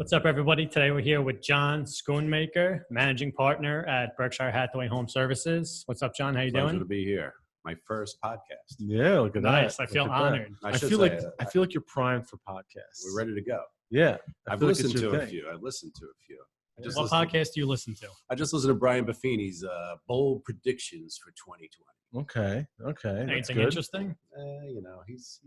What's up, everybody? Today we're here with John Schoonmaker, managing partner at Berkshire Hathaway HomeServices. What's up, John? How you Pleasure doing? to be here. My first podcast. Yeah, look at Nice. that. I feel Look at honored. that. I feel like you're primed for podcasts. We're ready to go. Yeah, I've listened to a few. I've listened to a few. What podcast do you listen to? I just listened to Brian Buffini's bold predictions for 2020. Okay. Anything interesting? You know, he's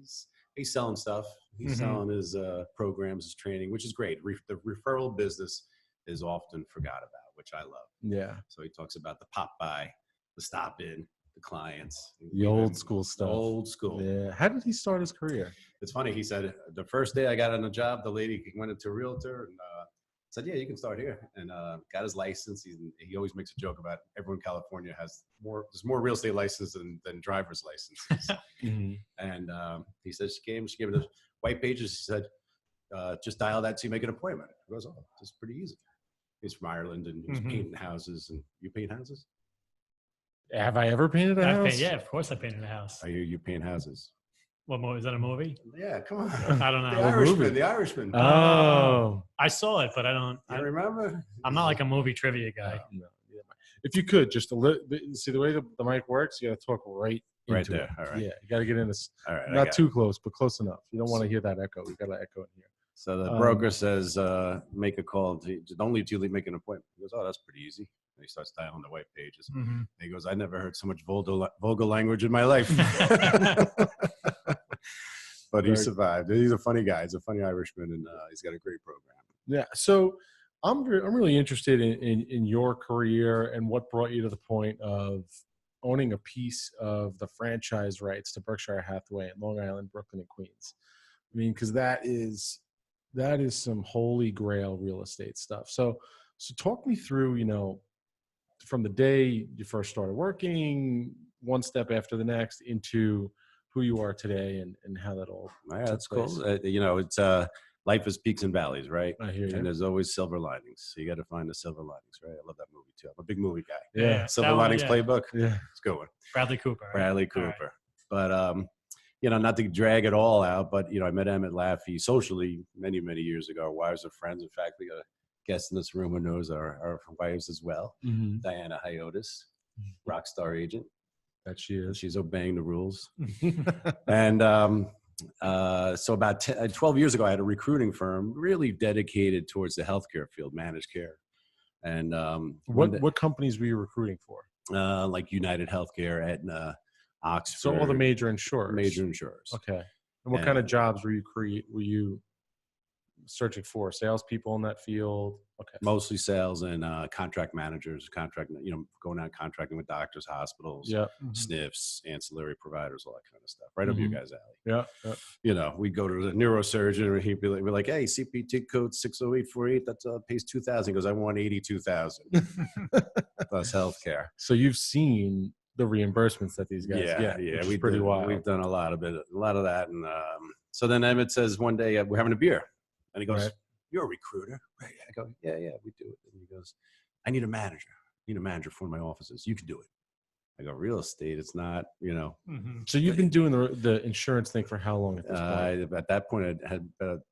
selling stuff. He's selling his programs, his training, which is great. The referral business is often forgot about, which I love. Yeah. So he talks about the pop by, the stop in, the clients, the old school stuff. Old school. Yeah. How did he start his career? It's funny. He said the first day I got on the job, the lady went into a realtor and said, "Yeah, you can start here," and got his license. He always makes a joke about everyone in California there's more real estate license than driver's licenses. And he said she gave me the white pages. She said, "Just dial that so you make an appointment." He goes, "Oh, it's pretty easy." He's from Ireland and he's painting houses. And you paint houses? Have I ever painted a house? Yeah, of course I painted a house. I hear you paint houses. What movie? Is that a movie? Yeah, come on. I don't know. The Irishman. Oh. I saw it, but I don't. I remember. I'm not like a movie trivia guy. No. Yeah. If you could, just see the way the mic works, you got to talk right into there. it. All right. Yeah, you got to get in this. All right. Not too close, but close enough. You don't want to hear that echo. We got to echo in here. So the broker says, make a call. Don't leave till you make an appointment. He goes, "Oh, that's pretty easy." And he starts dialing the white pages. And he goes, "I never heard so much vulgar language in my life." But he survived. He's a funny guy. He's a funny Irishman, and he's got a great program. Yeah. So I'm really interested in your career and what brought you to the point of owning a piece of the franchise rights to Berkshire Hathaway in Long Island, Brooklyn, and Queens. I mean, because that is some holy grail real estate stuff. So talk me through, from the day you first started working, one step after the next, into who you are today and how that all. Yeah, that's cool. It's life is peaks and valleys, right? I hear you. And there's always silver linings. So you got to find the silver linings, right? I love that movie too. I'm a big movie guy. Yeah. Silver Linings Playbook. Yeah. It's a good one. Bradley Cooper. Right? Bradley Cooper. Right. But not to drag it all out, but I met Emmett Laffey socially many, many years ago. Our wives are friends. In fact, we got a guest in this room who knows our wives as well. Diana Hyotis, rock star agent. That she is. She's obeying the rules. And so about 12 years ago, I had a recruiting firm really dedicated towards the healthcare field, managed care. And what companies were you recruiting for? Like United Healthcare, Aetna, Oxford. So all the major insurers. Major insurers. Okay. And what kind of jobs were you searching for? Salespeople in that field? Okay. Mostly sales and contract managers, going out contracting with doctors, hospitals, SNFs, ancillary providers, all that kind of stuff. Right up your guys' alley. Yeah. We'd go to the neurosurgeon and he'd be like, "Hey, CPT code 60848, that pays $2,000. He goes, "I want $82,000 plus healthcare." So you've seen the reimbursements that these guys get. Yeah. We've pretty wild. We've done a lot of that. And so then Emmett says one day, we're having a beer. And he goes, "You're a recruiter." Right. I go, yeah, we do it. And he goes, "I need a manager. For one of my offices. You can do it." I go, "Real estate, it's not, So you've been doing the insurance thing for how long at this point? At that point, I had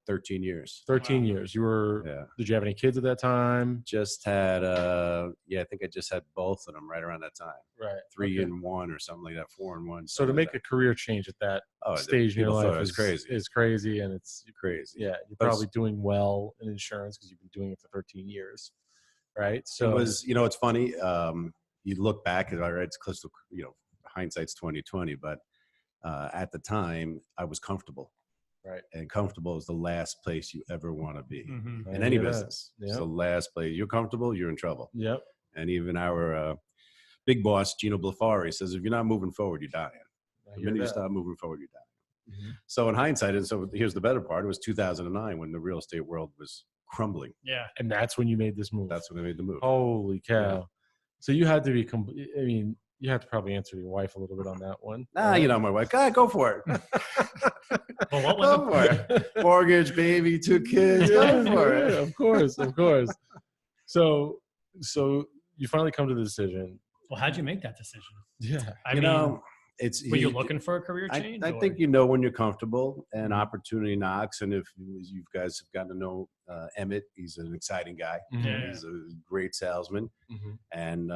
13 years. 13 years. You were, Did you have any kids at that time? Just had, I think I just had both of them right around that time. Right. 3 and 1 or something like that, 4 and 1. So to make a career change at that stage in your life is crazy. It's crazy, and it's crazy. Yeah, you're probably doing well in insurance because you've been doing it for 13 years, right? So it was, it's funny. You look back and it's close to, hindsight's 2020, but at the time I was comfortable. Right. And comfortable is the last place you ever want to be in I any hear business. Yep. It's the last place. You're comfortable, you're in trouble. Yep. And even our big boss, Gino Blafari, says, if you're not moving forward, you're dying. The minute you stop moving forward, you're dying. So in hindsight, and so here's the better part, it was 2009 when the real estate world was crumbling. Yeah. And that's when you made this move. That's when I made the move. Holy cow. Yeah. So you had to be, you have to probably answer your wife a little bit on that one. My wife, go for it. Well, what was go for it. Mortgage, baby, 2 kids, go for it. Of course. So you finally come to the decision. Well, how'd you make that decision? Yeah. I mean, Were you looking for a career change? I think when you're comfortable and opportunity knocks, and if you guys have gotten to know Emmett, he's an exciting guy. Yeah. He's a great salesman, and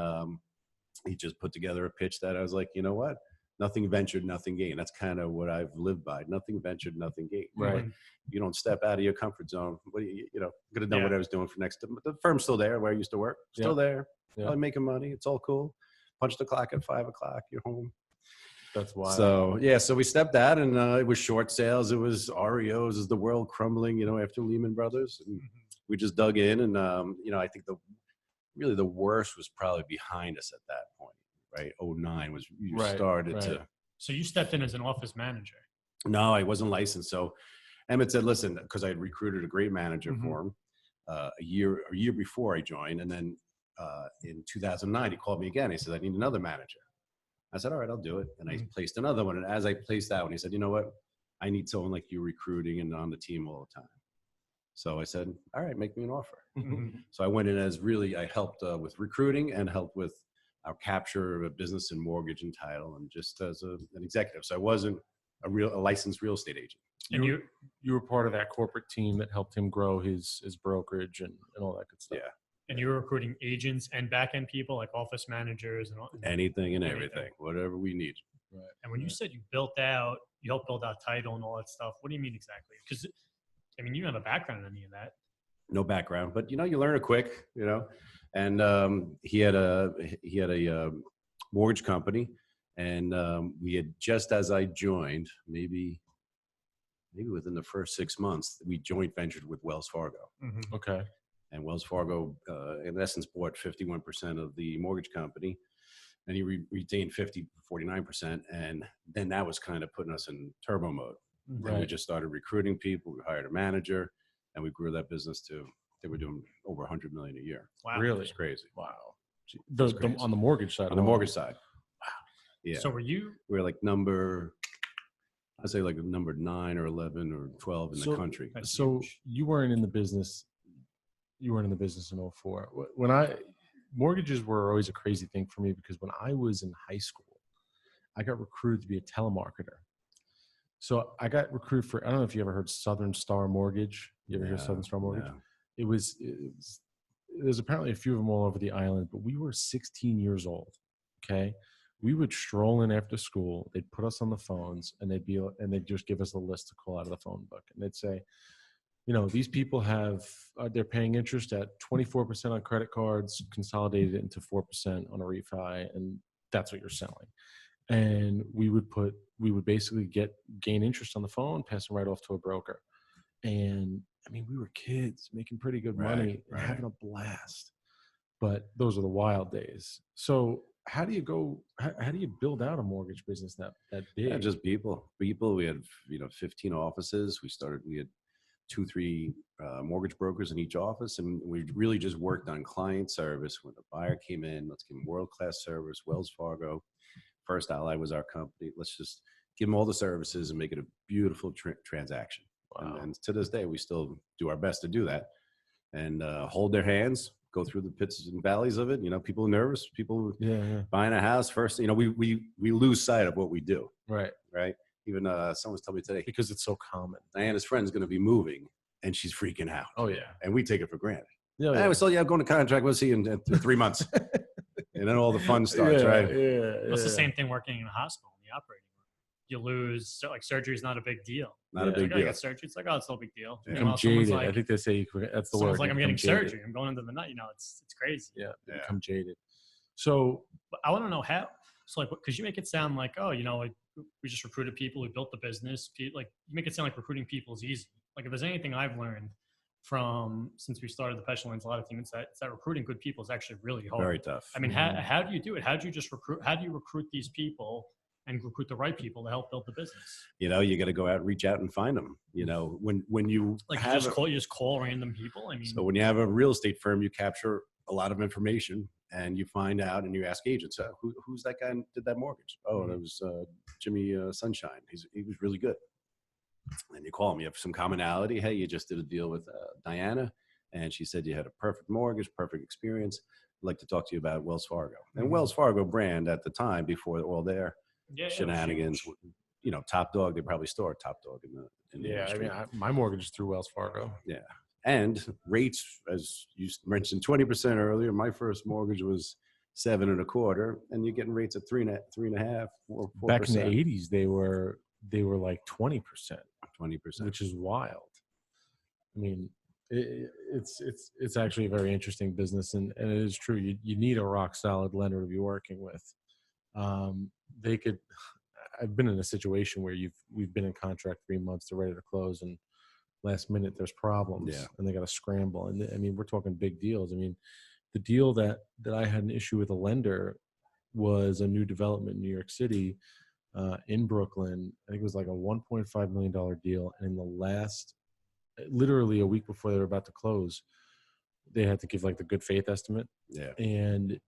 he just put together a pitch that I was like, you know what? Nothing ventured, nothing gained. That's kind of what I've lived by. Nothing ventured, nothing gained. Right. You don't step out of your comfort zone. What do you could have done what I was doing for next. But the firm's still there where I used to work. Still there. I'm making money. It's all cool. Punch the clock at 5 o'clock. You're home. That's wild. So we stepped out, and it was short sales. It was REOs. Is the world crumbling? After Lehman Brothers, and we just dug in, and I think the worst was probably behind us at that point. Right, 2009 was you started to. So you stepped in as an office manager. No, I wasn't licensed. So Emmett said, "Listen," because I had recruited a great manager for him a year before I joined, and then in 2009 he called me again. He said, "I need another manager." I said, "All right, I'll do it." And I placed another one. And as I placed that one, he said, "You know what? I need someone like you recruiting and on the team all the time." So I said, "All right, make me an offer." So I went in as I helped with recruiting and helped with our capture of business and mortgage and title, and just as an executive. So I wasn't a licensed real estate agent. And you were part of that corporate team that helped him grow his brokerage and all that good stuff. Yeah. And you were recruiting agents and back-end people like office managers and anything and everything, whatever we need. Right. And when you said you helped build out title and all that stuff, what do you mean exactly? Because, I mean, you don't have a background in any of that. No background, but you learn it quick, And he had a mortgage company, and we had, just as I joined, maybe within the first 6 months, we joint ventured with Wells Fargo. Okay. And Wells Fargo, in essence, bought 51% of the mortgage company, and he retained 49%. And then that was kind of putting us in turbo mode. Right. And we just started recruiting people. We hired a manager, and we grew that business to, they were doing over $100 million a year. Wow. Really? It's crazy. Wow. Crazy. On the mortgage side. On the mortgage side. Wow. Yeah. So we were like number 9 or 11 or 12 in the country. So huge. You weren't in the business. You weren't in the business in 2004. Mortgages were always a crazy thing for me, because when I was in high school, I got recruited to be a telemarketer. So I got recruited for, I don't know if you ever heard Southern Star Mortgage. You ever hear Southern Star Mortgage? No. There's apparently a few of them all over the island, but we were 16 years old. Okay. We would stroll in after school. They'd put us on the phones, and they'd just give us a list to call out of the phone book. And they'd say, these people they're paying interest at 24% on credit cards, consolidated it into 4% on a refi, and that's what you're selling. And we would basically gain interest on the phone, pass them right off to a broker. And I mean, we were kids making pretty good money and having a blast. But those are the wild days. So how do you build out a mortgage business that big? Yeah, just people. We had 15 offices. We had 2-3 mortgage brokers in each office, and we really just worked on client service. When the buyer came in, let's give them world-class service. Wells Fargo, First Ally was our company. Let's just give them all the services and make it a beautiful transaction. Wow. And to this day, we still do our best to do that, and hold their hands, go through the pits and valleys of it. People are nervous, people buying a house first. We lose sight of what we do. Right. Even someone's telling me today, because it's so common. Diana's friend's going to be moving, and she's freaking out. Oh yeah, and we take it for granted. Yeah. I was told, I'm going to contract. We'll see you in 3 months, and then all the fun starts. Right. Yeah. It's the same thing working in a hospital in the operating room. You lose, like, surgery is not a big deal. Not a big deal. I got surgery. It's like, oh, it's no big deal. Become jaded. I think they say that's the word. It's like, I'm getting surgery. I'm going into the night. It's crazy. Yeah. Become jaded. So I want to know how. So, like, because you make it sound like, oh, like, we just recruited people who built the business. Like, you make it sound like recruiting people is easy. Like, if there's anything I've learned since we started the Pesce Lanzillotta Team, it's that recruiting good people is actually really hard. Very tough. I mean, how do you do it? How do you just recruit? How do you recruit these people and recruit the right people to help build the business? You got to go out, reach out, and find them. When you you just call random people. I mean, so when you have a real estate firm, you capture a lot of information, and you find out, and you ask agents, who's that guy who did that mortgage? Oh, and it was Jimmy Sunshine. He was really good. And you call him. You have some commonality. Hey, you just did a deal with Diana, and she said you had a perfect mortgage, perfect experience. I'd like to talk to you about Wells Fargo. And Wells Fargo brand at the time, before they're all there, Yeah, it was shenanigans. huge. You know, Top Dog, they probably store Top Dog in the Yeah, I industry. mean, my mortgage is through Wells Fargo. Yeah. And rates, as you mentioned, 20% earlier. My first mortgage was 7.25%, and you're getting rates at 3.5, 4%. Back in the 80s, they were like 20%, 20%. which is wild. I mean, it's actually a very interesting business, and it is true. You need a rock solid lender to be working with. They could. I've been in a situation where we've been in contract 3 months, they're ready to close, and last minute there's problems, Yeah. and they got to scramble. And I mean, we're talking big deals. I mean, the deal that I had an issue with a lender was a new development in New York City, in Brooklyn. I think it was like a $1.5 million deal, and in the last, literally a week before they were about to close, they had to give like the good faith estimate, Yeah. and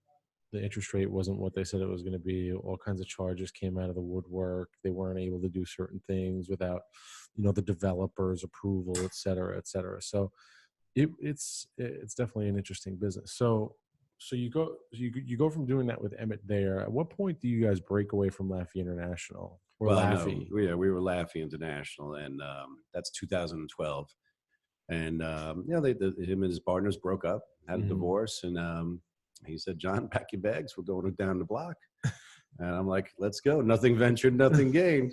the interest rate wasn't what they said it was going to be. All kinds of charges came out of the woodwork. They weren't able to do certain things without, the developer's approval, et cetera, et cetera. So it's definitely an interesting business. So you go from doing that with Emmett there. At what point do you guys break away from Laffey International or Laffey? No, yeah, we were Laffey International, and that's 2012. And him and his partners broke up, had a divorce, and he said, "John, pack your bags. We're going down the block." And I'm like, "Let's go. Nothing ventured, nothing gained."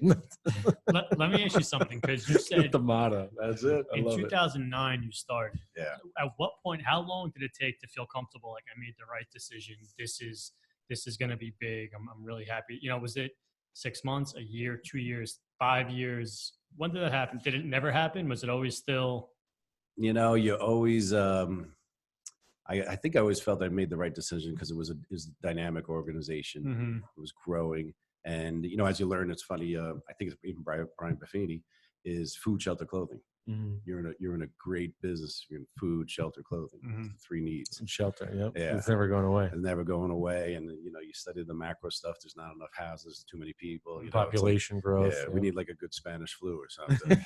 Let me ask you something, because you said the motto. That's it. in 2009 you started. Yeah. At what point? How long did it take to feel comfortable? Like, I made the right decision. This is going to be big. I'm really happy. Was it 6 months, a year, 2 years, 5 years? When did that happen? Did it never happen? Was it always still? You always. I think I always felt I made the right decision because it was a dynamic organization. Mm-hmm. It was growing, and as you learn, it's funny. I think it's even Brian Buffini is food, shelter, clothing. Mm-hmm. You're in a great business. You're in food, shelter, clothing. Mm-hmm. The three needs. And shelter. Yep. Yeah. It's never going away. It's never going away. And you study the macro stuff. There's not enough houses. Too many people. Population growth. Yeah, we need like a good Spanish flu or something.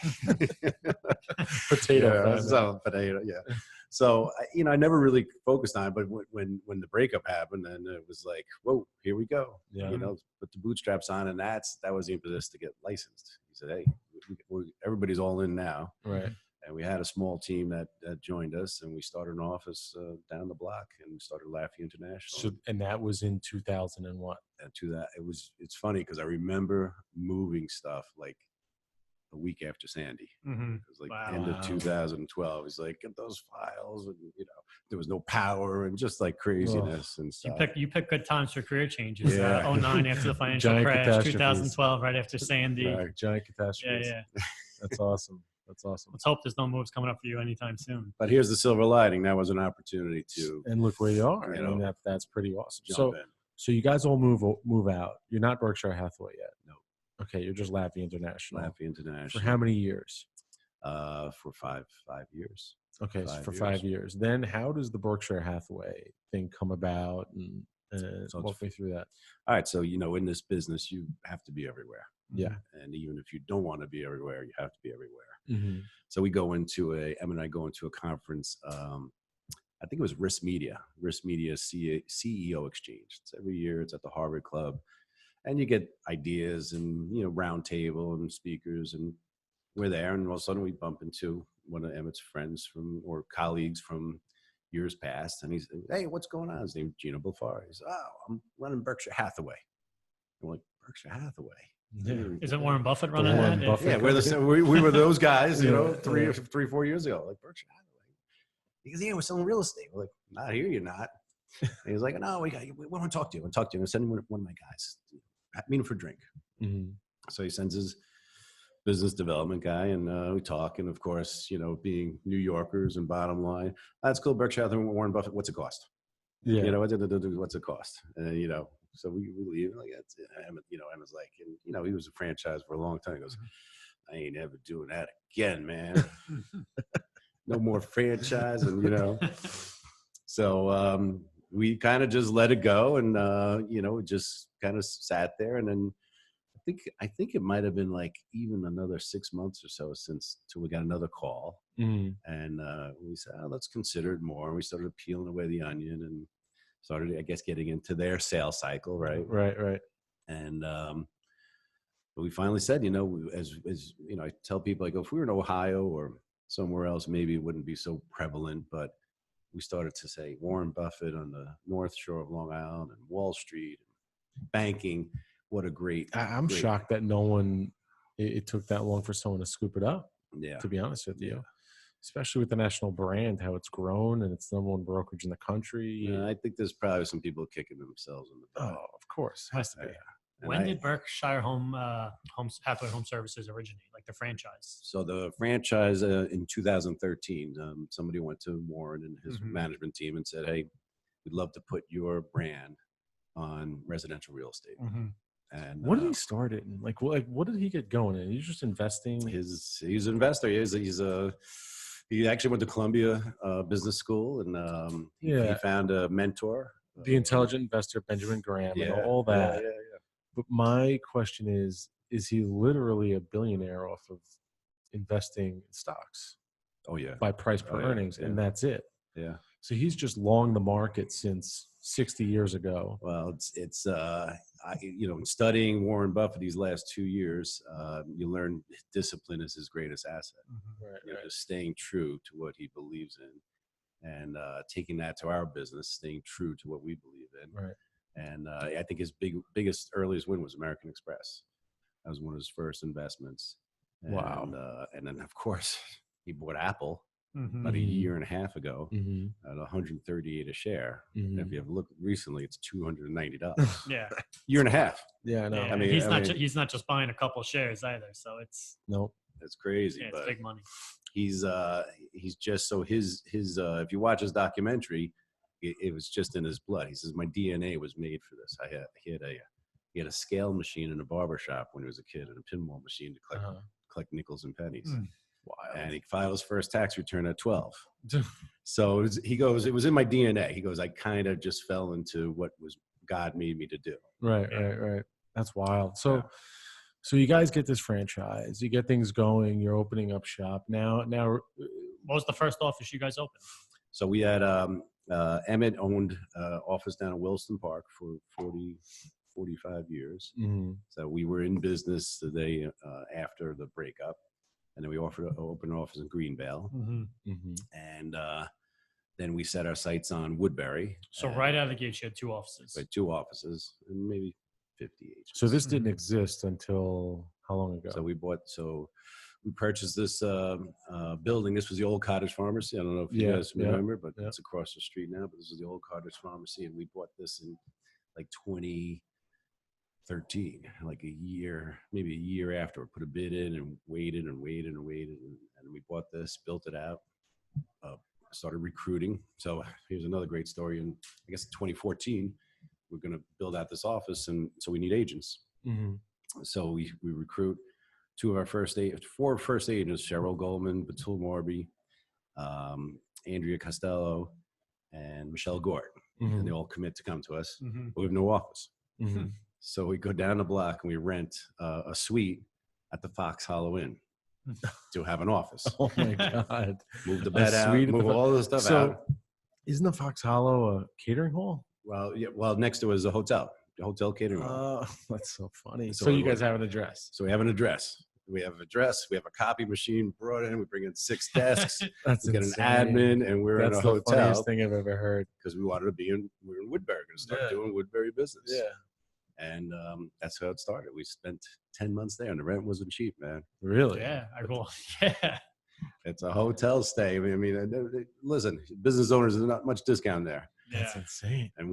Potato. Potato. Yeah. So I never really focused on it, but when the breakup happened, and it was like, whoa, here we go. Yeah. Put the bootstraps on, and that was the impetus to get licensed. He said, "Hey, everybody's all in now." Right. And we had a small team that joined us, and we started an office down the block, and started Laffey International. So, and that was in 2000 and what? And to that, it's funny because I remember moving stuff like a week after Sandy. Mm-hmm. It was like end of 2012. He's like, "Get those files," and there was no power and just like craziness and stuff. You pick good times for career changes. Yeah. 2009 after the financial Giant crash, catastrophes. 2012 right after Sandy. Right. Giant catastrophes. Yeah. That's awesome. That's awesome. Let's hope there's no moves coming up for you anytime soon. But here's the silver lining. That was an opportunity to And look where you are. I mean, that's pretty awesome. jump in. So you guys all move out. You're not Berkshire Hathaway yet. No. Okay, you're just Laffey International. Laffey International. For how many years? For five years. Okay, so for 5 years. Then how does the Berkshire Hathaway thing come about? And So walk me through that. All right. So, in this business, you have to be everywhere. Yeah. And even if you don't want to be everywhere, you have to be everywhere. Mm-hmm. So Em and I go into a conference. I think it was Risk Media CEO Exchange. It's every year. It's at the Harvard Club. And you get ideas and, round table and speakers, and we're there. And all of a sudden we bump into one of Emmett's friends or colleagues from years past. And he's, "Hey, what's going on?" His name's Gino Belfar. He's, "Oh, I'm running Berkshire Hathaway." I'm like, "Berkshire Hathaway?" Yeah. Is it Warren Buffett running Warren that? Buffett. Yeah, we were those guys, Yeah. 3-4 years ago, like Berkshire Hathaway. He goes, "Yeah, we're selling real estate." We're like, "Not here, you're not." And he's like, "No, we want to talk to you. I want to talk to you. I'm sending one of my guys. Meet him for a drink." Mm-hmm. So he sends his business development guy, and we talk. And of course, being New Yorkers and bottom line, that's cool. Berkshire Hathaway, Warren Buffett. What's it cost? Yeah. What's it cost? And so we leave. Like that's Emma's like, and he was a franchise for a long time. He goes, "I ain't ever doing that again, man. No more franchise." And so we kind of just let it go, and just kind of sat there. And then I think it might have been like even another 6 months or so till we got another call. Mm-hmm. And we said, let's consider it more. And we started peeling away the onion and started, I guess, getting into their sales cycle, right? Right. And But we finally said, as you know, I tell people, I go, if we were in Ohio or somewhere else, maybe it wouldn't be so prevalent. But we started to say Warren Buffett on the North Shore of Long Island and Wall Street, banking. What a great! I'm great, shocked that no one. It took that long for someone to scoop it up. Yeah. To be honest with you. Yeah. Especially with the national brand, how it's grown and it's the number one brokerage in the country. I think there's probably some people kicking themselves in the butt. Oh, of course, has to be. When did Berkshire Hathaway Home Services originate, like the franchise? So the franchise in 2013, somebody went to Warren and his management team and said, "Hey, we'd love to put your brand on residential real estate." And what did he start it in? Like what did he get going in? He's just investing. He's an investor. He actually went to Columbia Business School, and he found a mentor, the intelligent investor Benjamin Graham, and all that. Yeah. But my question is he literally a billionaire off of investing in stocks? Oh yeah, by price per earnings, and that's it. Yeah. So he's just long the market since 60 years ago. Well, it's in studying Warren Buffett these last 2 years, you learn discipline is his greatest asset. Right. Just staying true to what he believes in, and taking that to our business, staying true to what we believe in. Right. And I think his biggest earliest win was American Express. That was one of his first investments. And, Wow. And then of course he bought Apple about a year and a half ago at $138 a share. And if you have looked recently, it's $290. Yeah. Year and a half. Yeah, I know. Yeah, I mean, he's not just buying a couple shares either. So it's That's crazy. it's but big money. He's just so his if you watch his documentary, it was just in his blood. He says my DNA was made for this. He had a scale machine in a barber shop when he was a kid and a pinball machine to collect nickels and pennies. Wild. And he filed his first tax return at 12. So he goes, it was in my DNA. He goes, I kind of just fell into what was God made me to do. Right. That's wild. So you guys get this franchise, you get things going, you're opening up shop. Now, what was the first office you guys opened? So we had Emmett owned office down in Williston Park for 45 years. So we were in business the day after the breakup. And then we offered to open an office in Greenvale. And then we set our sights on Woodbury. So right out of the gate, you had two offices. Right, 2 offices and maybe 50 agents. So this didn't exist until how long ago? So we purchased this building. This was the old Cottage Pharmacy. I don't know if you guys remember, but it's across the street now. But this is the old Cottage Pharmacy, and we bought this in like 2013, like maybe a year after. We put a bid in and waited, and we bought this, built it out, started recruiting. So here's another great story. In I guess 2014, we're going to build out this office, and so we need agents. So we recruit 4 first agents: Cheryl Goldman, Batul Morby, Andrea Costello, and Michelle Gort. And they all commit to come to us. But we have no office. So we go down the block and we rent a suite at the Fox Hollow Inn to have an office. Oh my God. Move the bed out, move all the stuff out. Isn't the Fox Hollow a catering hall? Well, next to it is a hotel catering hall. Oh, that's so funny. So you guys have an address. So we have an address. We have a copy machine brought in. We bring in 6 desks. That's we get insane. an admin, and we're in a hotel. That's the funniest thing I've ever heard. Because we wanted to we're in Woodbury, going to start doing Woodbury business. Yeah. And that's how it started. We spent 10 months there, and the rent wasn't cheap, man. Really? Yeah. Yeah. It's a hotel stay. I mean, listen, business owners, there's not much discount there. That's insane. And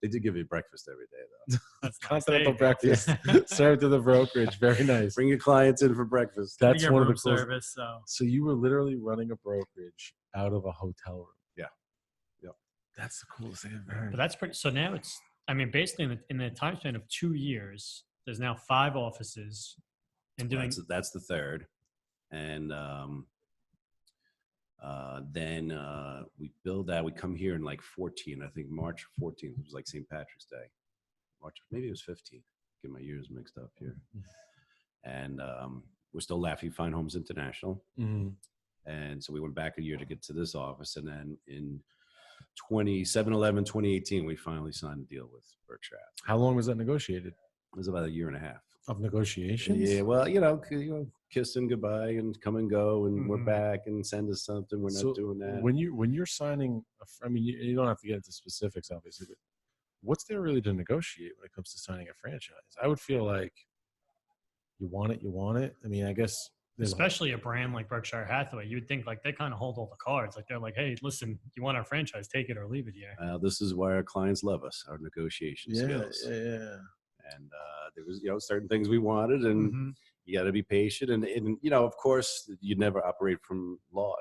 they did give you breakfast every day, though. That's Continental breakfast served to the brokerage. Very nice. Bring your clients in for breakfast. That's one of the coolest. Service, so you were literally running a brokerage out of a hotel room. Yeah. Yep. That's the coolest thing I've heard. But that's pretty. So now basically in the time span of 2 years, there's now 5 offices, and doing. That's the third, and then we build that. We come here in like 14, I think March 14th. It was like St. Patrick's Day. Maybe it was 15th. Get my years mixed up here. And we're still Laffey Fine Homes International. And so we went back a year to get to this office. And then in 2018, we finally signed a deal with Berkshire. How long was that negotiated? It was about a year and a half. Of negotiations? Yeah, well, kissing goodbye and come and go, and we're back, and send us something. We're not doing that. When you're signing, I mean, you don't have to get into specifics, obviously, but what's there really to negotiate when it comes to signing a franchise? I would feel like you want it, you want it. I mean, I guess especially a brand like Berkshire Hathaway, you would think like they kind of hold all the cards. Like they're like, hey, listen, you want our franchise, take it or leave it here. This is why our clients love us, our negotiation skills. Yeah. And there was, certain things we wanted, and you got to be patient. And of course, you never operate from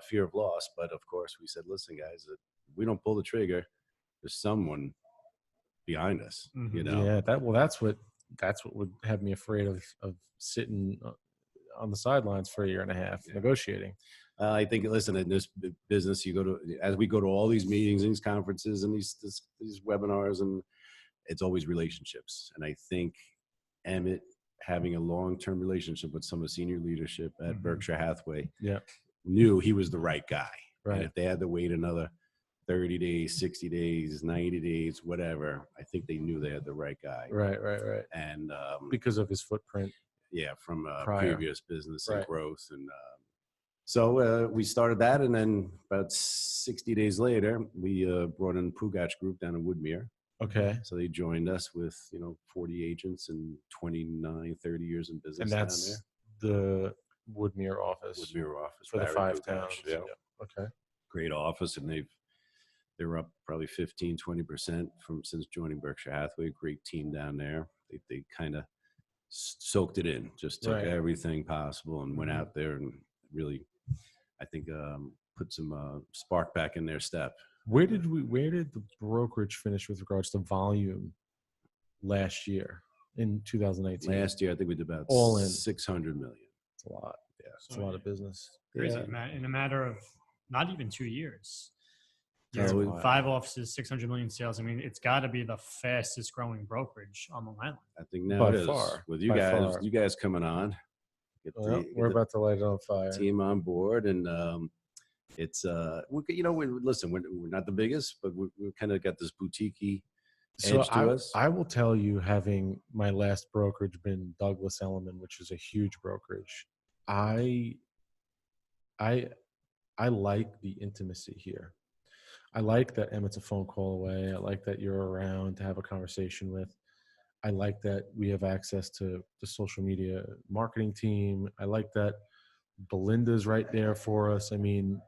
fear of loss. But of course, we said, listen, guys, if we don't pull the trigger, there's someone behind us. Yeah. That's what would have me afraid of sitting on the sidelines for a year and a half negotiating. I think, listen, in this business, as we go to all these meetings and these conferences and these webinars, and it's always relationships. And I think Emmett, having a long-term relationship with some of the senior leadership at Berkshire Hathaway, knew he was the right guy. Right. And if they had to wait another 30 days, 60 days, 90 days, whatever, I think they knew they had the right guy. Right. And because of his footprint. Yeah, from prior. previous business and growth. And so we started that, and then about 60 days later, we brought in Pugach Group down in Woodmere. Okay. So they joined us with 40 agents and 29, 30 years in business. And that's down the Woodmere office. Woodmere office for the Barry 5 towns. Yeah. Okay. Great office, and they're up probably 15-20% since joining Berkshire Hathaway. Great team down there. They kind of soaked it in, just took everything possible and went out there and really, I think, put some spark back in their step. Where did the brokerage finish with regards to volume last year in 2019? Last year, I think we did about all in $600 million. It's a lot. Yeah, it's a lot of business. Crazy. In a matter of not even 2 years. So 5 offices, 600 million sales. I mean, it's got to be the fastest growing brokerage on Long Island. I think now By it is. far. With you By guys, far. you guys coming on. We're about to light it on fire. Team on board, and it's listen, we're not the biggest, but we kind of got this boutique-y edge to us. I will tell you, having my last brokerage been Douglas Elliman, which is a huge brokerage, I like the intimacy here. I like that Emmett's a phone call away. I like that you're around to have a conversation with. I like that we have access to the social media marketing team. I like that Belinda's right there for us. I mean,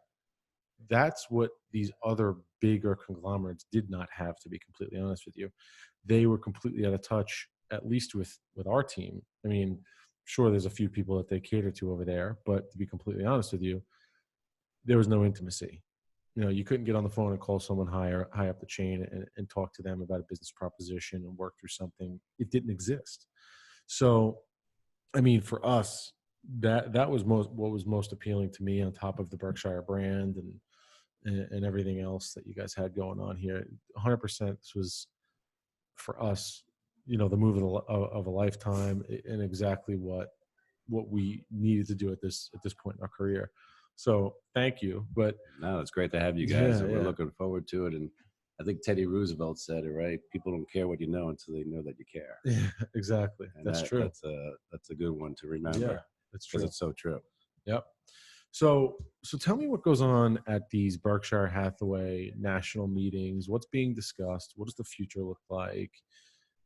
that's what these other bigger conglomerates did not have, to be completely honest with you. They were completely out of touch, at least with our team. I mean, sure, there's a few people that they cater to over there, but to be completely honest with you, there was no intimacy. You couldn't get on the phone and call someone high up the chain and talk to them about a business proposition and work through something. It didn't exist. So, I mean, for us, that was what was most appealing to me, on top of the Berkshire brand and everything else that you guys had going on here. 100%, this was for us, the move of a lifetime, and exactly what we needed to do at this point in our career. So thank you. But no, it's great to have you guys, and we're yeah. looking forward to it. And I think Teddy Roosevelt said it right: people don't care what you know until they know that you care. Yeah, exactly. And that's true. That's a good one to remember. Yeah, that's true. Because it's so true. Yep. So tell me what goes on at these Berkshire Hathaway national meetings. What's being discussed? What does the future look like?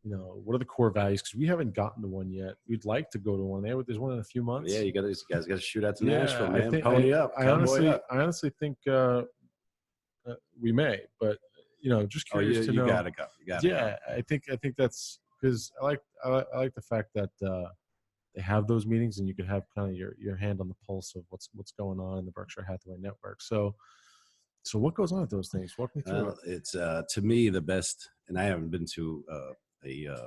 What are the core values? Because we haven't gotten to one yet. We'd like to go to one. There's one in a few months. Yeah, you guys got to shoot out to Nashville, man. I honestly think we may, but just curious to know. You gotta go. Yeah, I think that's because I like the fact that they have those meetings, and you could have kind of your hand on the pulse of what's going on in the Berkshire Hathaway network. So what goes on at those things? Walk me through it. It's to me the best, and I haven't been to a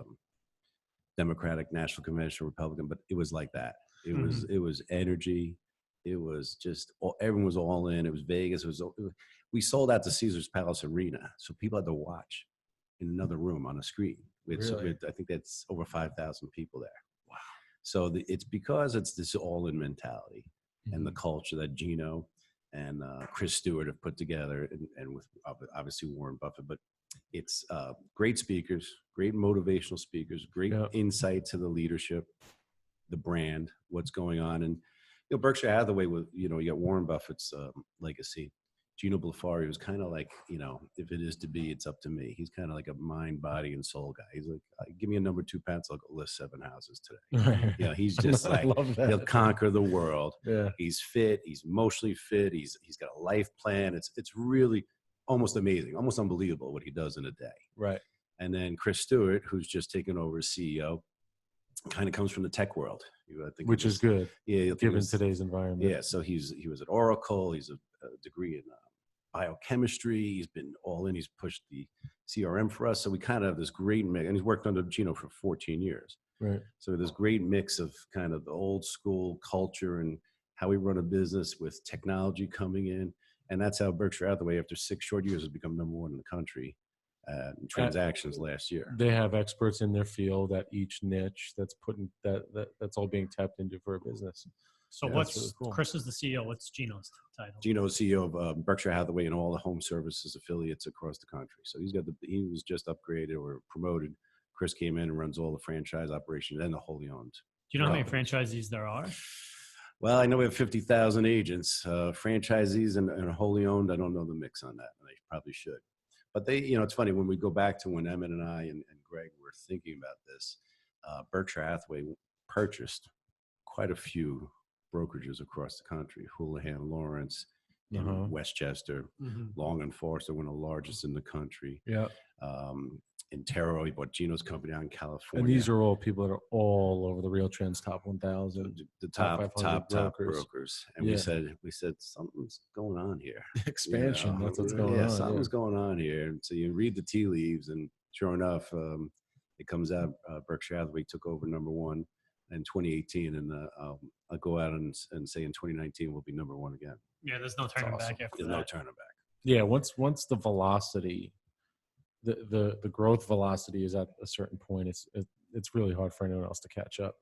Democratic National Convention, Republican, but it was like that. It was energy. It was just everyone was all in. It was Vegas. We sold out to Caesar's Palace Arena, so people had to watch in another room on a screen. Really? I think that's over 5,000 people there. Wow. So it's because it's this all-in mentality and the culture that Gino and Chris Stewart have put together, and with obviously Warren Buffett, but It's great speakers, great motivational speakers, great Yep. insight to the leadership, the brand, what's going on. And, Berkshire Hathaway with, you got Warren Buffett's legacy. Gino Blafari was kind of like, if it is to be, it's up to me. He's kind of like a mind, body, and soul guy. He's like, give me a number 2 pencil, I'll go list 7 houses today. He's just I like, love that. he'll conquer the world. Yeah. He's fit. He's emotionally fit. He's got a life plan. It's really almost amazing, almost unbelievable what he does in a day. Right. And then Chris Stewart, who's just taken over as CEO, kind of comes from the tech world. I think Which is good. Yeah. Given today's environment. Yeah. So he was at Oracle. He's a degree in biochemistry. He's been all in. He's pushed the CRM for us. So we kind of have this great mix, and he's worked under Gino for 14 years. Right. So this great mix of kind of the old school culture and how we run a business with technology coming in. And that's how Berkshire Hathaway, after 6 short years, has become number 1 in the country in transactions last year. They have experts in their field at each niche that's putting that's all being tapped into for a business. So Yeah, what's really cool. Chris is the CEO? What's Gino's title? Gino is CEO of Berkshire Hathaway and all the HomeServices affiliates across the country. So he was just upgraded or promoted. Chris came in and runs all the franchise operations and the wholly owned. Do you know how many franchisees there are? Well, I know we have 50,000 agents, franchisees and wholly owned. I don't know the mix on that, and I probably should. But it's funny when we go back to when Emmett and I and Greg were thinking about this. Berkshire Hathaway purchased quite a few brokerages across the country: Houlihan, Lawrence, Westchester, Long and Forster, one of the largest in the country. Yeah. Intl, he bought Gino's company out in California. And these are all people that are all over the Real Trends top 1,000, the top 500 brokers. And we said something's going on here. Expansion. That's what's going on. Something's going on here. And so you read the tea leaves, and sure enough, it comes out. Berkshire Hathaway took over number 1 in 2018, and I'll go out and say in 2019 we'll be number 1 again. Yeah, there's no turning back after There's that. no turning back. Yeah, once the velocity, the growth velocity is at a certain point, it's really hard for anyone else to catch up.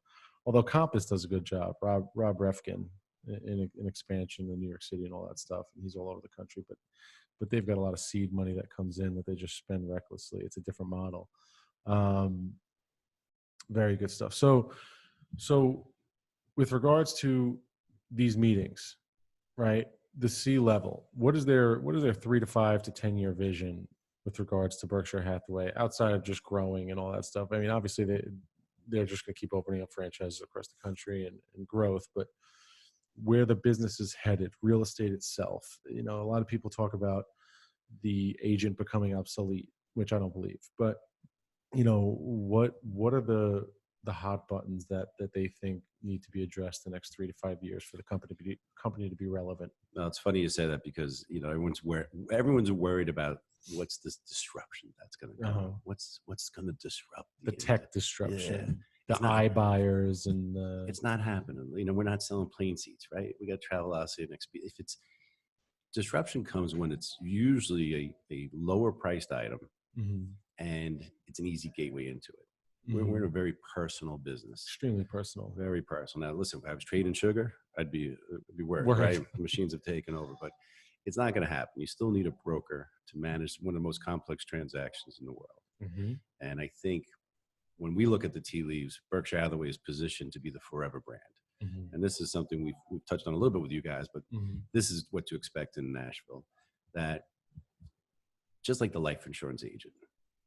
Although Compass does a good job. Rob Refkin in expansion in New York City and all that stuff, and he's all over the country. But they've got a lot of seed money that comes in that they just spend recklessly. It's a different model. Very good stuff. So with regards to these meetings, right? The C-level, what is their 3 to 5 to 10 year vision with regards to Berkshire Hathaway outside of just growing and all that stuff? I mean, obviously they're just going to keep opening up franchises across the country and growth, but where the business is headed, real estate itself, a lot of people talk about the agent becoming obsolete, which I don't believe, but what are the hot buttons that they think need to be addressed the next 3 to 5 years for the company to be relevant? No, it's funny you say that because everyone's worried about what's this disruption that's going to come. What's going to disrupt the tech disruption, the iBuyers, and it's not happening. We're not selling plane seats, right? We got Travelocity and XP. If it's disruption comes when it's usually a lower priced item, and it's an easy gateway into it. We're in a very personal business. Extremely personal. Very personal. Now, listen, if I was trading sugar, I'd be worried, right? Machines have taken over, but it's not going to happen. You still need a broker to manage one of the most complex transactions in the world. And I think when we look at the tea leaves, Berkshire Hathaway is positioned to be the forever brand. And this is something we've touched on a little bit with you guys, but this is what to expect in Nashville. That just like the life insurance agent,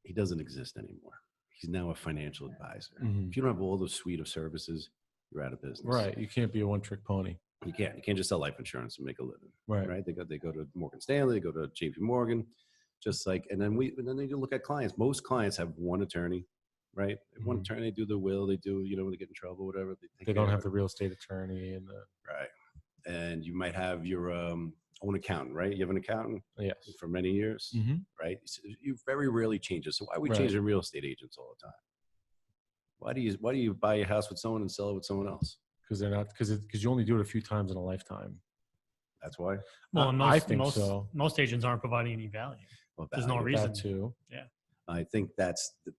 he doesn't exist anymore. He's now a financial advisor. If you don't have all the suite of services, you're out of business. Right. You can't be a one-trick pony. You can't just sell life insurance and make a living. Right. They go to Morgan Stanley, they go to JP Morgan, and then you look at clients. Most clients have one attorney, right? One attorney, they do their will, they do, when they get in trouble, whatever. They don't have the real estate attorney right. And you might have your own accountant, right? You have an accountant for many years, right? So you very rarely change it. So why are we changing real estate agents all the time? Why do you buy a house with someone and sell it with someone else? Because you only do it a few times in a lifetime. That's why. Well, I think so. Most agents aren't providing any value. Well, there's no reason that too. Yeah. I think that's the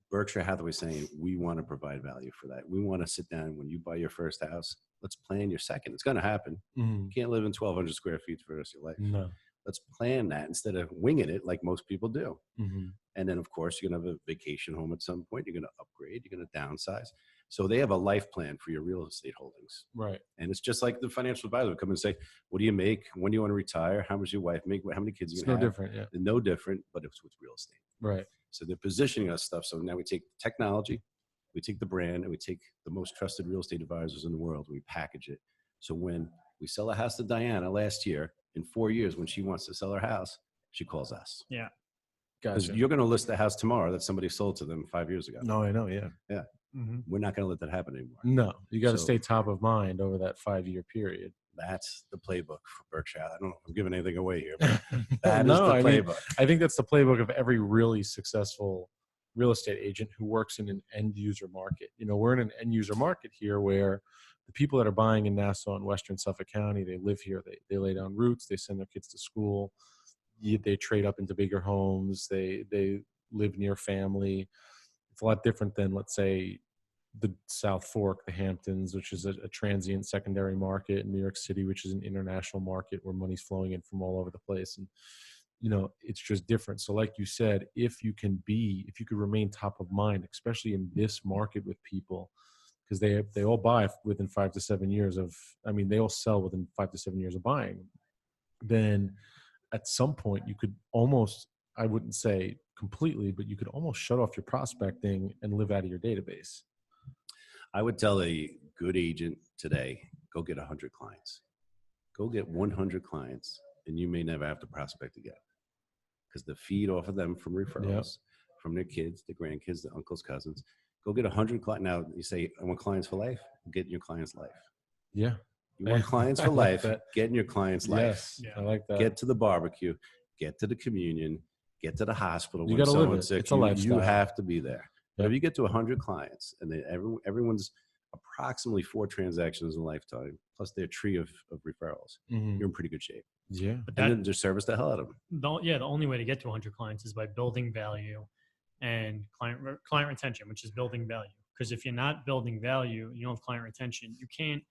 Berkshire Hathaway saying we want to provide value for that. We want to sit down when you buy your first house. Let's plan your second. It's going to happen. You can't live in 1,200 square feet for the rest of your life. No. Let's plan that instead of winging it like most people do. Mm-hmm. And then, of course, you're going to have a vacation home at some point. You're going to upgrade. You're going to downsize. So they have a life plan for your real estate holdings. Right. And it's just like the financial advisor would come and say, what do you make? When do you want to retire? How much does your wife make? How many kids It's you no have? different. Yeah. No different, but it's with real estate. Right. So they're positioning us stuff. So now we take technology, we take the brand, and we take the most trusted real estate advisors in the world, and we package it. So when we sell a house to Diana last year, in 4 years, when she wants to sell her house, she calls us. Yeah. Because Gotcha. you're going to list the house tomorrow that somebody sold to them 5 years ago. No, I know. Yeah. Yeah. Mm-hmm. We're not going to let that happen anymore. No, you got to So- stay top of mind over that 5-year period. That's the playbook for Berkshire. I don't know if I'm giving anything away here, but that is No, the I mean, playbook. I think that's the playbook of every really successful real estate agent who works in an end user market. You know, we're in an end user market here where the people that are buying in Nassau and Western Suffolk County, they live here, they lay down roots, they send their kids to school, they trade up into bigger homes, they live near family. It's a lot different than, let's say, the South Fork, the Hamptons, which is a transient secondary market, in New York City, which is an international market where money's flowing in from all over the place. And, you know, it's just different. So like you said, if you could remain top of mind, especially in this market with people, because they all buy within 5 to 7 years they all sell within 5 to 7 years of buying, then at some point you could almost, I wouldn't say completely, but you could almost shut off your prospecting and live out of your database. I would tell a good agent today, go get 100 clients. Go get 100 clients, and you may never have to prospect again. Because the feed off of them from referrals, from their kids, their grandkids, their uncles, cousins. Go get 100 clients. Now, you say, I want clients for life. Get in your client's life. Yeah. You want clients for I like life. that. Get in your client's life. Yes. Yeah. I like that. Get to the barbecue. Get to the communion. Get to the hospital You when gotta live someone's it. sick. It's a You lifestyle. have to be there. But Yep. if you get to 100 clients and everyone's approximately 4 transactions in a lifetime, plus their tree of referrals, Mhm. you're in pretty good shape. Yeah. But And that, then just service the hell out of them. the only way to get to 100 clients is by building value and client retention, which is building value. Because if you're not building value, you don't have client retention, you're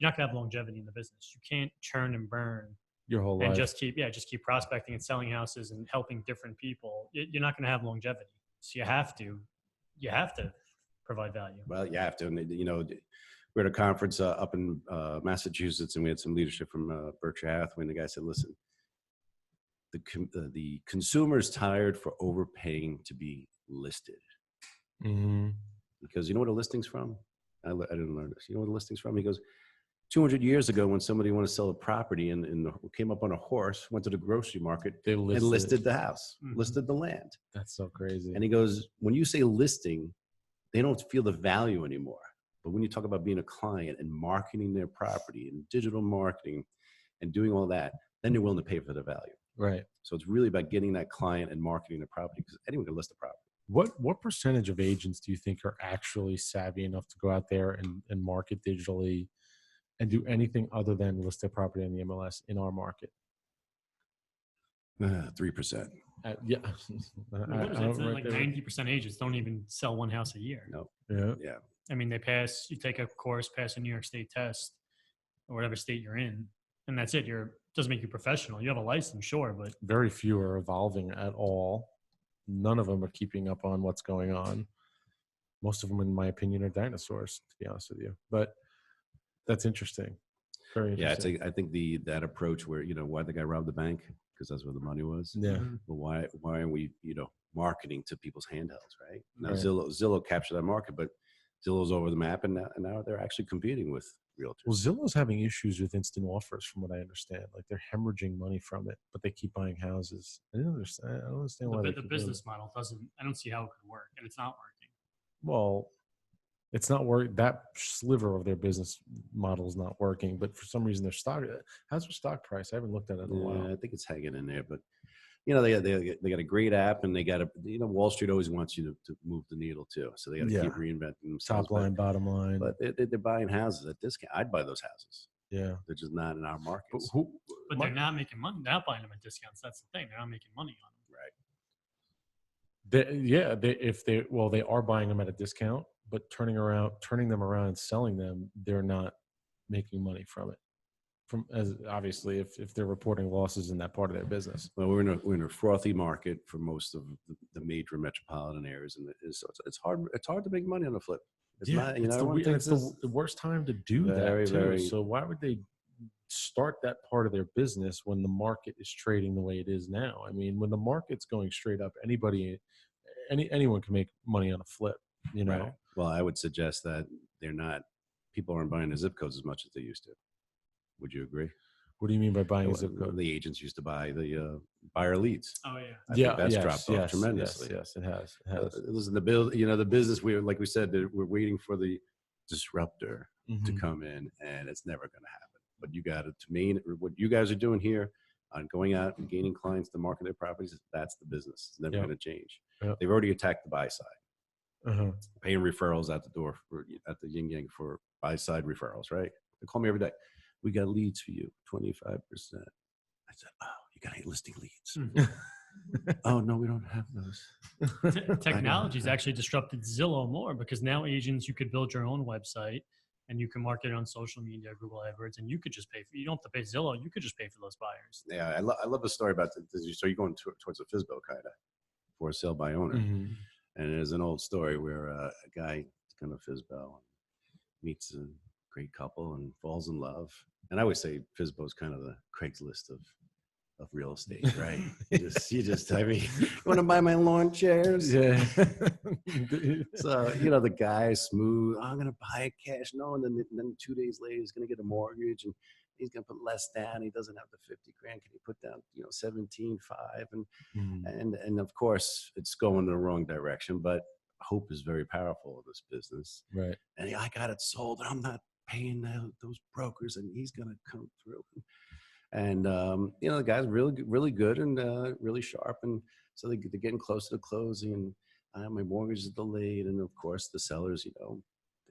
not gonna have longevity in the business. You can't churn and burn Your whole and life. just keep prospecting and selling houses and helping different people. You're not gonna have longevity. So you have to provide value. Well, you have to. And, you know, we're at a conference up in Massachusetts, and we had some leadership from Berkshire Hathaway, and the guy said, listen, the consumer is tired for overpaying to be listed. Mm-hmm. Because you know what a listing's from? I didn't learn this. You know what a listing's from? He goes, 200 years ago, when somebody wanted to sell a property and came up on a horse, went to the grocery market They and listed. listed the house, Mhm. listed the land. That's so crazy. And he goes, when you say listing, they don't feel the value anymore. But when you talk about being a client and marketing their property and digital marketing and doing all that, then you're willing to pay for the value. Right. So it's really about getting that client and marketing the property, because anyone can list a property. What percentage of agents do you think are actually savvy enough to go out there and market digitally and do anything other than list their property on the MLS in our market? 3%. Yeah. What is it? I'm It's right like there. 90% agents don't even sell one house a year. No. Yeah. Yeah. I mean, you take a course, pass a New York State test, or whatever state you're in, and that's it. Doesn't make you professional. You have a license, sure, but Very few are evolving at all. None of them are keeping up on what's going on. Most of them, in my opinion, are dinosaurs, to be honest with you. But that's interesting. Very Yeah, interesting. I think that approach where, you know, why the guy robbed the bank? Because that's where the money was. Yeah. Mhm. Well, why are we, you know, marketing to people's handhelds, right? Now Right. Zillow captured that market, but Zillow's over the map, and now they're actually competing with realtors. Well, Zillow's having issues with instant offers, from what I understand. Like, they're hemorrhaging money from it, but they keep buying houses. I don't understand why the they keep doing business it. model doesn't. I don't see how it could work, and it's not working. Well, it's not working. That sliver of their business model is not working, but for some reason their stock. How's their stock price? I haven't looked at it in a Yeah, while. I think it's hanging in there, but you know, they got a great app, and they got you know, Wall Street always wants you to move the needle too, so they got to Yeah. keep reinventing themselves. Top line, bottom line. but they're buying houses at discount. I'd buy those houses. Yeah. They're just not in our But markets. But they're not making money. They're not buying them at discounts. That's the thing. They're not making money on them. Right. They are buying them at a discount, but turning them around and selling them, they're not making money from it. from as obviously if they're reporting losses in that part of their business. Well, we're in a frothy market for most of the major metropolitan areas, and it's hard to make money on a flip. It's not, it's the worst time to do that too. So why would they start that part of their business when the market is trading the way it is now? I mean, when the market's going straight up, anyone can make money on a flip, you know? Right. Well, I would suggest that people aren't buying the zip codes as much as they used to. Would you agree? What do you mean by buying a zip code? The agents used to buy the buyer leads. Oh yeah. I think that's dropped off tremendously. Yes, it has. Listen, the business, like we said, we're waiting for the disruptor to come in, and it's never going to happen. But you got what you guys are doing here on going out and gaining clients to market their properties, that's the business. It's never going to change. Yep. They've already attacked the buy side, paying referrals at the door at the yin yang for buy side referrals, right? They call me every day. We got leads for you, 25%. I said, oh, you got 8 listing leads. Oh, no, we don't have those. Technology's actually disrupted Zillow more, because now agents, you could build your own website and you can market it on social media, Google AdWords, and you could just pay you don't have to pay Zillow. You could just pay for those buyers. Yeah, I love the story about this. So you're going towards a FSBO kind of for a sale by owner. And there's an old story where a guy is going to FSBO and meets a great couple and falls in love. And I always say FSBO is kind of the Craigslist of real estate, right? you just I mean, you want to buy my lawn chairs? Yeah. So, the guy's smooth. Oh, I'm going to buy it cash. No, and then 2 days later, he's going to get a mortgage and he's going to put less down. He doesn't have the 50 grand. Can he put down, 17.5? And of course, it's going the wrong direction, but hope is very powerful in this business. Right. And I got it sold, and I'm not paying those brokers, and he's going to come through. And, the guy's really good and really sharp. And so they're getting close to the closing, and my mortgage is delayed. And of course the sellers,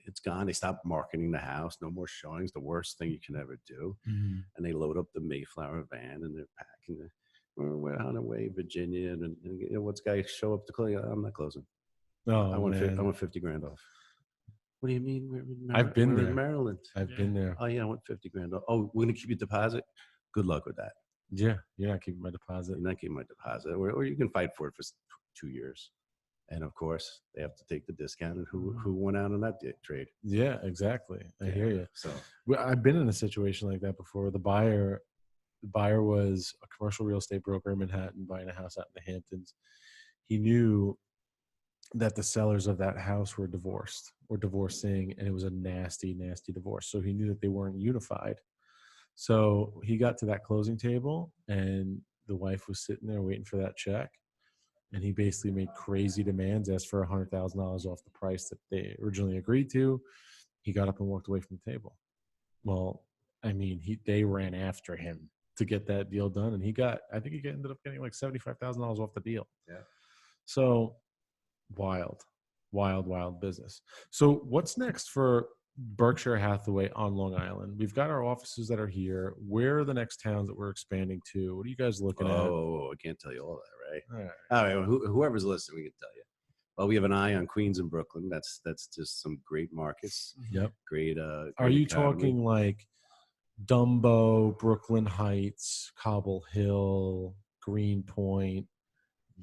it's gone. They stopped marketing the house. No more showings. The worst thing you can ever do. And they load up the Mayflower van and they're packing. We're on our way, Virginia. And what's guy show up to close? I'm not closing. Oh, I want 50 grand off. What do you mean? I've been there. In Maryland. I've been there. Oh yeah, I want 50 grand off. Oh, we're going to keep your deposit? Good luck with that. Yeah, you're not keeping my deposit. You're not keeping my deposit, or you can fight for it for 2 years, and of course they have to take the discount. And who went out on that trade? Yeah, exactly. I hear you. So I've been in a situation like that before. The buyer was a commercial real estate broker in Manhattan, buying a house out in the Hamptons. He knew that the sellers of that house were divorcing, and it was a nasty, nasty divorce. So he knew that they weren't unified. So he got to that closing table, and the wife was sitting there waiting for that check. And he basically made crazy demands, asked for $100,000 off the price that they originally agreed to. He got up and walked away from the table. Well, I mean, they ran after him to get that deal done. And I think he ended up getting like $75,000 off the deal. Yeah. So wild business. So what's next for Berkshire Hathaway on Long Island? We've got our offices that are here. Where are the next towns that we're expanding to? What are you guys looking at? Oh, I can't tell you all that, right? All right. Whoever's listening, we can tell you. Well, we have an eye on Queens and Brooklyn. That's just some great markets. Yep. Great. Are you talking like Dumbo, Brooklyn Heights, Cobble Hill, Greenpoint,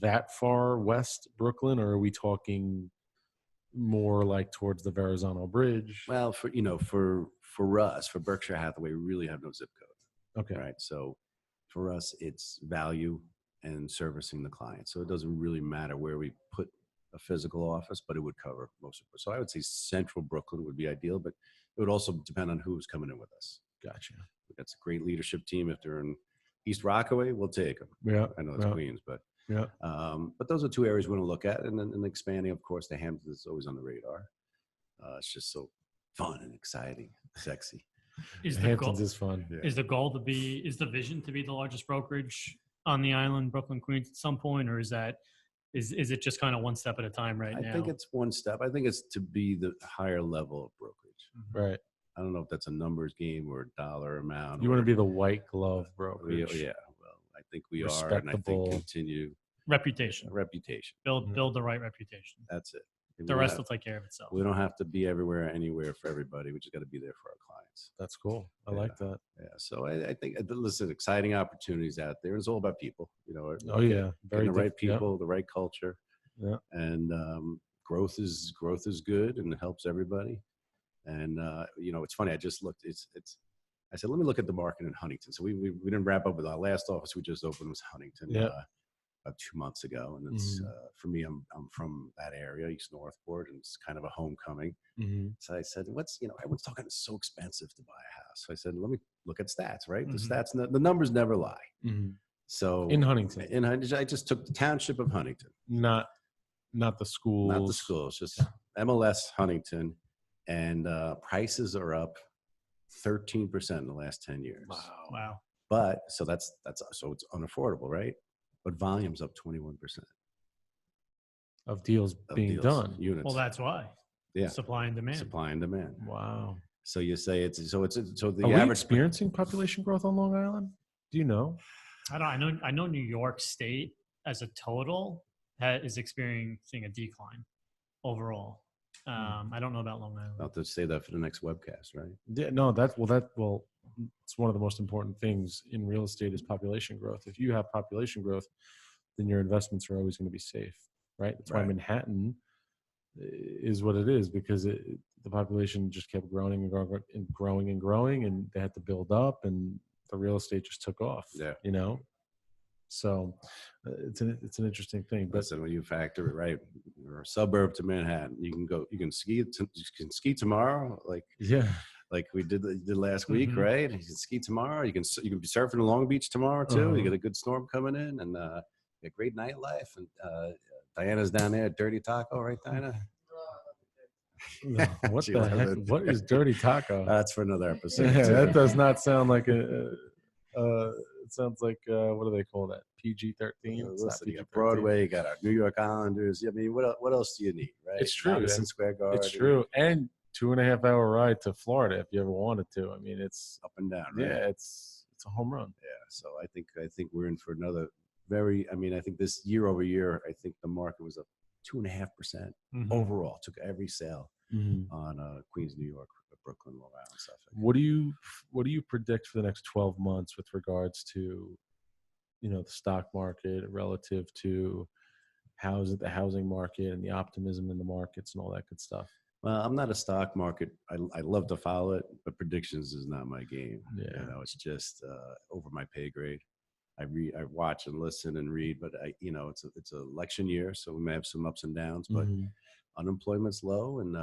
that far west Brooklyn, or are we talking more like towards the Verrazano Bridge? Well, for us, for Berkshire Hathaway, we really have no zip code. Okay. Right. So for us, it's value and servicing the client. So it doesn't really matter where we put a physical office, but it would cover most of it. So I would say central Brooklyn would be ideal, but it would also depend on who's coming in with us. Gotcha. That's a great leadership team. If they're in East Rockaway, we'll take them. Yeah. I know it's Queens, but yeah. But those are 2 areas we want to look at, and then expanding, of course, the Hamptons is always on the radar. It's just so fun and exciting, sexy. Hamptons is fun. Yeah. Is the vision to be the largest brokerage on the island, Brooklyn, Queens, at some point, or is it just kind of one step at a time now? I think it's one step. I think it's to be the higher level of brokerage. Right. I don't know if that's a numbers game or a dollar amount. You want to be the white glove brokerage. Yeah. Well, I think we are, and I think continue reputation. Reputation. Build the right reputation. That's it. The rest will take care of itself. We don't have to be everywhere, anywhere for everybody. We just got to be there for our clients. That's cool. I like that. Yeah. So I think, listen, exciting opportunities out there. It's all about people, Oh yeah. getting the right people, the right culture. Yeah. And growth is good, and it helps everybody. And it's funny. I just looked. I said, let me look at the market in Huntington. So we didn't wrap up with our last office we just opened was Huntington about 2 months ago. And it's for me, I'm from that area, East Northport, and it's kind of a homecoming. So I said, everyone's talking, it's so expensive to buy a house. So I said, let me look at stats, right? The stats, the numbers never lie. So in Huntington, I just took the township of Huntington, not the schools, not the schools, just MLS Huntington, and prices are up 13% in the last 10 years. Wow. But so that's so it's unaffordable, right? But volume's up 21% of deals being done. Units. Well, that's why. Yeah. Supply and demand. Supply and demand. Wow. So you say so the Are we average experiencing population growth on Long Island? Do you know? I know New York State as a total is experiencing a decline overall. I don't know about Long Island. I'll have to say that for the next webcast, right? Yeah, no, it's one of the most important things in real estate is population growth. If you have population growth, then your investments are always going to be safe, right? That's why Manhattan is what it is, because the population just kept growing and growing and growing and growing, and they had to build up, and the real estate just took off. Yeah. So it's an interesting thing. But listen, when you factor it, right, you're a suburb to Manhattan, you can ski tomorrow, like we did last week, right? You can ski tomorrow. You can be surfing in Long Beach tomorrow too. You get a good storm coming in, and a great nightlife. And Diana's down there at Dirty Taco, right, Diana? No, what the heck? What is Dirty Taco? That's for another episode. That does not sound like it sounds like what do they call that? PG-13. Listen, you got Broadway, you got our New York Islanders. I mean, what else do you need, right? It's true. Madison Square Garden. It's true. And 2.5 hour ride to Florida if you ever wanted to. I mean, it's up and down. Right? Yeah, it's a home run. Yeah. So I think we're in for another I think this year over year, I think the market was up 2.5% overall. Took every sale on Queens, New York, Brooklyn, Long Island, Suffolk. What do you predict for the next 12 months with regards to, the stock market relative to the housing market and the optimism in the markets and all that good stuff? Well, I'm not a stock market. I love to follow it, but predictions is not my game. Yeah. It's just over my pay grade. I watch and listen and read, but it's an election year, so we may have some ups and downs, but unemployment's low, and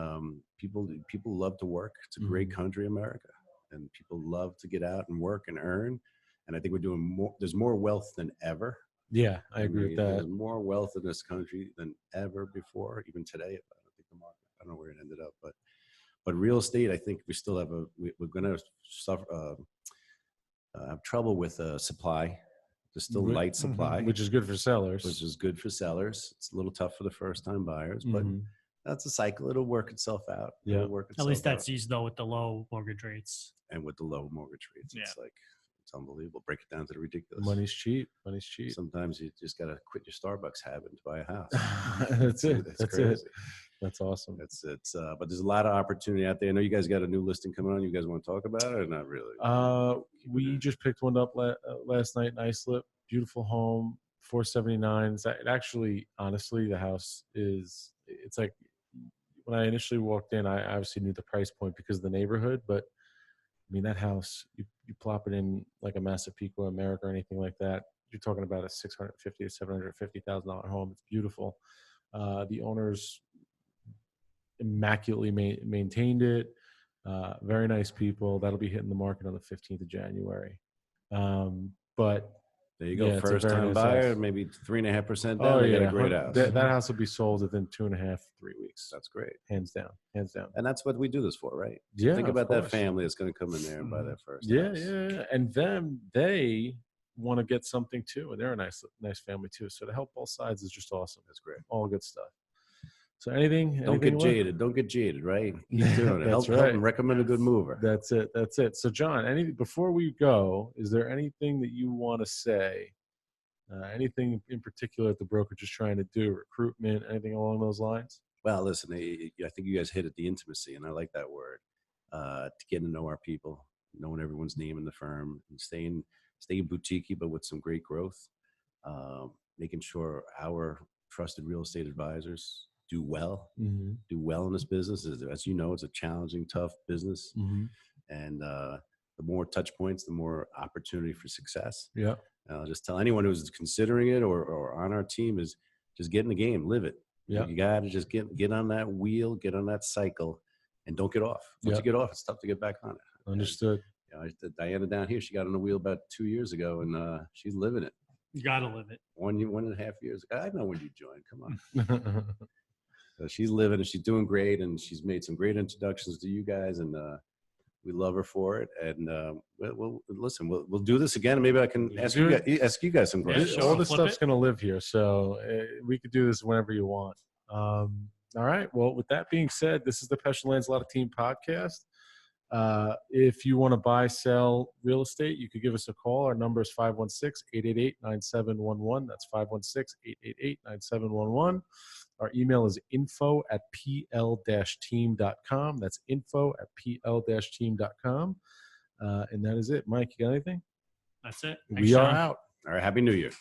people love to work. It's a great country, America, and people love to get out and work and earn. And I think we're doing more. There's more wealth than ever. Yeah, I agree with that. There's more wealth in this country than ever before, even today. I don't know where it ended up, but real estate, I think we still have we're going to suffer have trouble with supply. There's still light supply, which is good for sellers. It's a little tough for the first-time buyers, but that's a cycle. It'll work itself out. Yeah. At least that's easy though with the low mortgage rates. And with the low mortgage rates, it's unbelievable. Break it down to the ridiculous. Money's cheap. Sometimes you just got to quit your Starbucks habit to buy a house. That's it. That's crazy. it. That's awesome. But there's a lot of opportunity out there. I know you guys got a new listing coming on. You guys want to talk about it or not really? We just picked one up last night in Islip. Beautiful home, $479. It actually, honestly, the house it's like when I initially walked in, I obviously knew the price point because of the neighborhood, but I mean, that house, you plop it in like a Massapequa, America, or anything like that, you're talking about a $650,000 to $750,000 home. It's beautiful. The owners immaculately maintained it. Very nice people. That'll be hitting the market on the 15th of January. But there you go. First time buyer, maybe 3.5% down. They got a great house. That house will be sold within 2.5-3 weeks. That's great. Hands down. And that's what we do this for, right? Yeah. Think about that family that's going to come in there and buy that first house. Yeah. And then they want to get something too. And they're a nice family too. So to help both sides is just awesome. That's great. All good stuff. So anything Don't get jaded, right? Keep doing it. That's help and recommend a good mover. That's it. So John, before we go, is there anything that you want to say? Anything in particular that the brokerage is trying to do, recruitment, anything along those lines? Well, listen, I think you guys hit at the intimacy, and I like that word. To get to know our people, knowing everyone's name in the firm, and staying boutique-y, but with some great growth. Making sure our trusted real estate advisors do well in this business. As you know, it's a challenging, tough business, and the more touch points, the more opportunity for success. Yeah. I'll just tell anyone who's considering it or on our team is just get in the game, live it. Yeah. You got to just get on that wheel, get on that cycle, and don't get off. Once you get off, it's tough to get back on it. Understood. And, Diana down here, she got on the wheel about 2 years ago, and she's living it. You got to live it. 1.5 years ago. I know when you joined. Come on. So she's living it. She's doing great, and she's made some great introductions to you guys, and we love her for it. And we'll do this again. Maybe I can ask you guys some questions. sure. All this Flip stuff's it. going to live here, so we could do this whenever you want. All right. Well, with that being said, this is the Pesce Lanzillotta Team podcast. If you want to buy, sell real estate, you could give us a call. Our number is 516-888-9711. That's 516-888-9711. Our email is info@pl-team.com. That's info@pl-team.com. And that is it. Mike, you got anything? That's it. We are out. All right. Happy New Year.